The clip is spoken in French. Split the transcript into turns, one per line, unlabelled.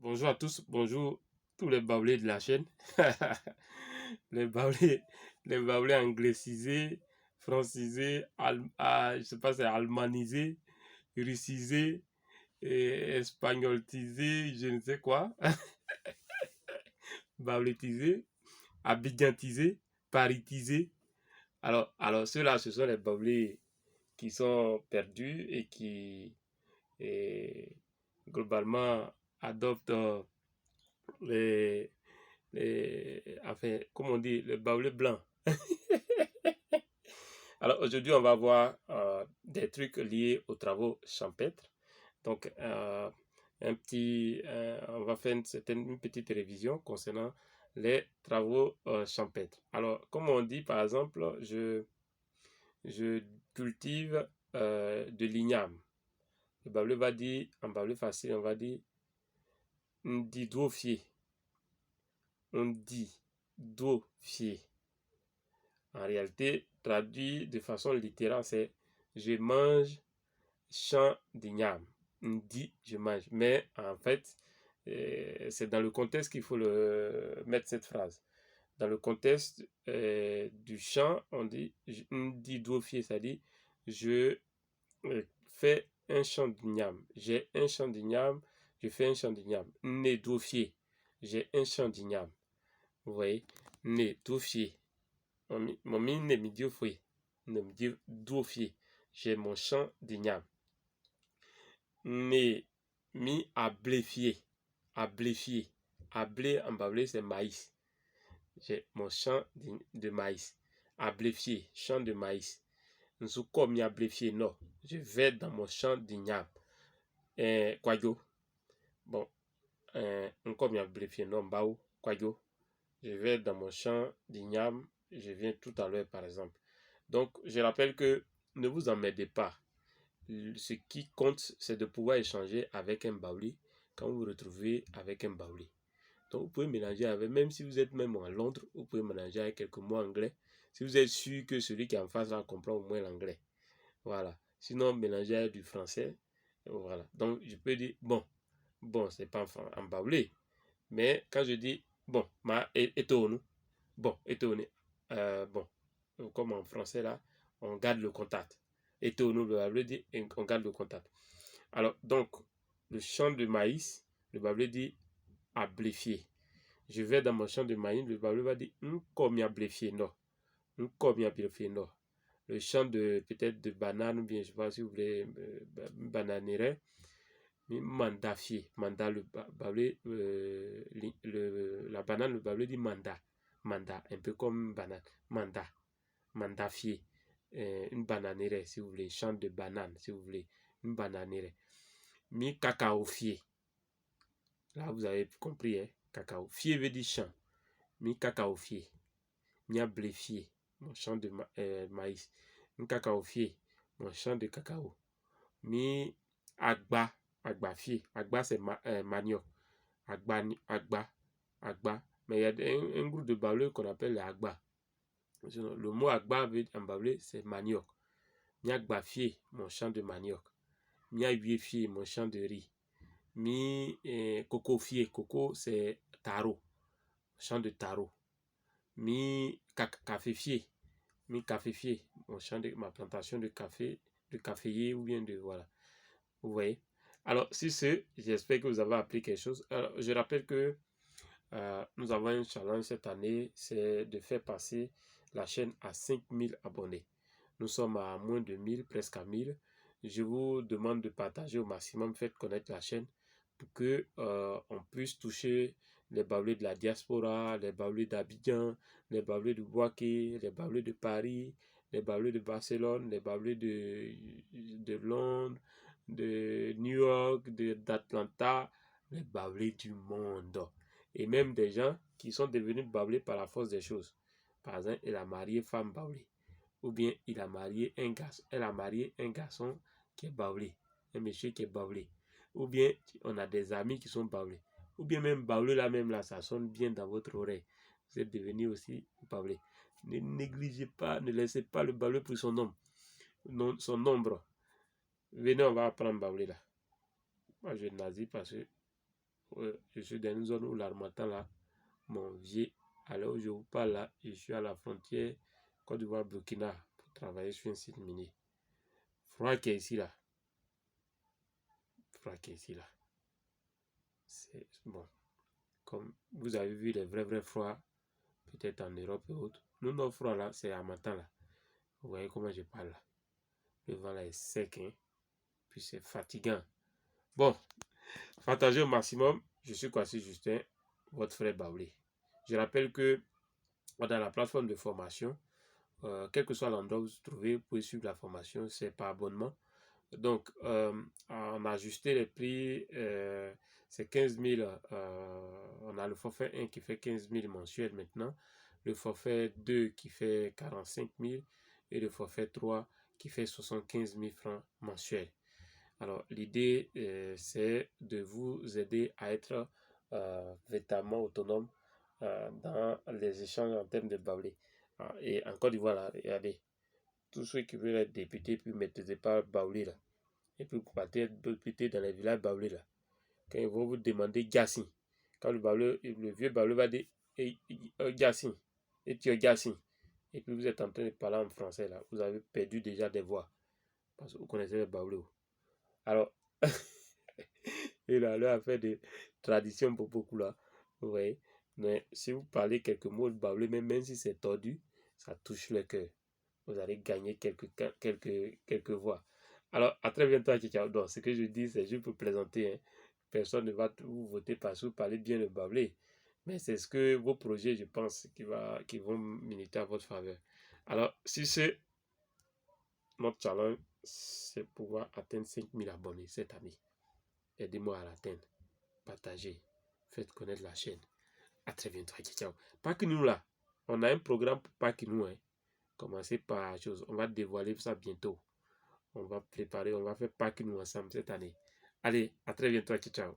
Bonjour à tous, bonjour tous les baoulés de la chaîne. les baoulés, les baoulés anglicisés, francisés, je sais pas, c'est almanisés, russisés, et espagnoltisés, je ne sais quoi, baoulétisés, abidjantisés, paritisés. Alors ceux-là, ce sont les baoulés qui sont perdus et qui, et, globalement, adoptent les, enfin, comme on dit, le baoulé blanc. Alors aujourd'hui, on va voir des trucs liés aux travaux champêtres. Donc, on va faire une petite révision concernant les travaux champêtres. Alors, comme on dit, par exemple, je cultive de l'igname. Le baoulé va dire, en baoulé facile, on va dire, ndidwofié. On dit dofié. En réalité, traduit de façon littérale, c'est je mange champ d'igname. On dit je mange. Mais en fait, c'est dans le contexte qu'il faut mettre cette phrase. Dans le contexte du champ, on dit dofié, c'est-à-dire je fais un champ d'igname. J'ai un champ d'igname, je fais un champ d'igname. Nédofié, j'ai un champ d'igname. Vous voyez, nédofié. Mon mine ne me dit fouet. Ne me dit dofié. J'ai mon champ d'igname. Ne mi à bléfier. À bléfier. À blé en bablé, c'est maïs. J'ai mon champ de maïs. À bléfier, champ de maïs. Nous comme mi à bléfier, non. Je vais dans mon champ d'igname. Quoi bon, comme mi à bléfier, non, bao, quoi je vais dans mon champ d'igname. Je viens tout à l'heure, par exemple. Donc, je rappelle que ne vous emmerdez pas. Ce qui compte, c'est de pouvoir échanger avec un baoulé quand vous vous retrouvez avec un baoulé. Donc, vous pouvez mélanger avec, même si vous êtes même à Londres, vous pouvez mélanger avec quelques mots anglais. Si vous êtes sûr que celui qui est en face là comprend au moins l'anglais. Voilà. Sinon, mélanger avec du français. Voilà. Donc, je peux dire, bon, c'est pas en baoulé. Mais quand je dis, bon, étonne, bon, étonne, bon, comme en français là, on garde le contact. Étonne, le bablé dit, on garde le contact. Alors, donc, le champ de maïs, le bablé dit à bléfier. Je vais dans mon champ de maïs, le bablé va dire, comme il y a bléfié, non. Comme il y a bléfié, non. Le champ de, peut-être de banane, ou bien, je sais pas si vous voulez, bananerais, mandafié. Manda, le bablé, la banane, le bablé dit manda. Manda, un peu comme banane. Mandafié. Une bananerie, si vous voulez. Champ de banane, si vous voulez. Une bananerie. Mi cacaofié. Là, vous avez compris, hein. Cacao. Fié veut dire champ. Mi cacaofié. Mi bléfié. Mon champ de maïs. Mi cacaofié. Mon champ de cacao. Mi agba. Agbafié. Agba, c'est manioc. Agba. Mais il y a un groupe de baoulés qu'on appelle les agba. Le mot agba en baoulé, c'est manioc. Mi agbafié, mon champ de manioc. Mi huifié, mon champ de riz. Mi cocofié, coco, c'est taro. Champ de taro. Mi caféfié. Mi caféfié, ma plantation de café, de caféier ou bien de, voilà. Vous voyez. Alors, sur ce, j'espère que vous avez appris quelque chose. Alors, je rappelle que nous avons un challenge cette année, c'est de faire passer la chaîne à 5000 abonnés. Nous sommes à moins de 1000, presque à 1000. Je vous demande de partager au maximum, faites connaître la chaîne pour que on puisse toucher les baoulés de la diaspora, les baoulés d'Abidjan, les baoulés de Bouaké, les baoulés de Paris, les baoulés de Barcelone, les baoulés de Londres, de New York, d'Atlanta, les baoulés du monde. Et même des gens qui sont devenus baoulés par la force des choses. Par exemple, il a marié femme baoulée. Ou bien il a marié un garçon, elle a marié un garçon qui est baoulé, un monsieur qui est baoulé. Ou bien on a des amis qui sont baoulés. Ou bien même baoulé là même là, ça sonne bien dans votre oreille. Vous êtes devenu aussi baoulé. Ne négligez pas, ne laissez pas le baoulé pour son nom, son nombre. Venez, on va apprendre baoulé là. Moi je nazi parce que Je suis dans une zone où l'harmattan là, mon vieux, à l'heure où je vous parle là, je suis à la frontière Côte d'Ivoire-Burkina pour travailler sur un site minier. Froid qui est ici là. Froid qui est ici là. C'est bon. Comme vous avez vu les vrais froids, peut-être en Europe et autres. Nous, nos froids là, c'est harmattan là. Vous voyez comment je parle là. Le vent là est sec, hein. Puis c'est fatigant. Bon, partagez au maximum. Je suis Kwasi Justin, votre frère Baoulé. Je rappelle que dans la plateforme de formation, quel que soit l'endroit où vous vous trouvez, vous pouvez suivre la formation, c'est par abonnement. Donc, on a ajusté les prix, c'est 15 000, on a le forfait 1 qui fait 15 000 mensuels maintenant, le forfait 2 qui fait 45 000 et le forfait 3 qui fait 75 000 francs mensuels. Alors, l'idée, c'est de vous aider à être véritablement autonome dans les échanges en termes de baoulé. Et en Côte d'Ivoire, là, regardez, tous ceux qui veulent être députés, puis ne maîtrisez pas baoulé là. Et puis vous partez être député dans les villages baoulés là. Quand ils vont vous demander Gassin, quand le vieux baoulé va dire Gassin, et tu es Gassin. Et puis vous êtes en train de parler en français là. Vous avez perdu déjà des voix. Parce que vous connaissez le baoulé. Alors, il a fait des traditions pour beaucoup là. Vous voyez. Mais si vous parlez quelques mots de baoulé, même si c'est tordu, ça touche le cœur. Vous allez gagner quelques voix. Alors, à très bientôt, ciao. Donc, ce que je dis, c'est juste pour plaisanter. Hein. Personne ne va vous voter parce que vous parlez bien le baoulé. Mais c'est ce que vos projets, je pense, qui vont militer à votre faveur. Alors, si c'est notre challenge, c'est pouvoir atteindre 5000 abonnés cette année. Aidez-moi à l'atteindre. Partagez. Faites connaître la chaîne. À très bientôt. Ciao. Pas que nous là. On a un programme pour pas que nous. Hein. Commencez par chose. On va dévoiler ça bientôt. On va préparer, on va faire pas que nous ensemble cette année. Allez, à très bientôt. Ciao.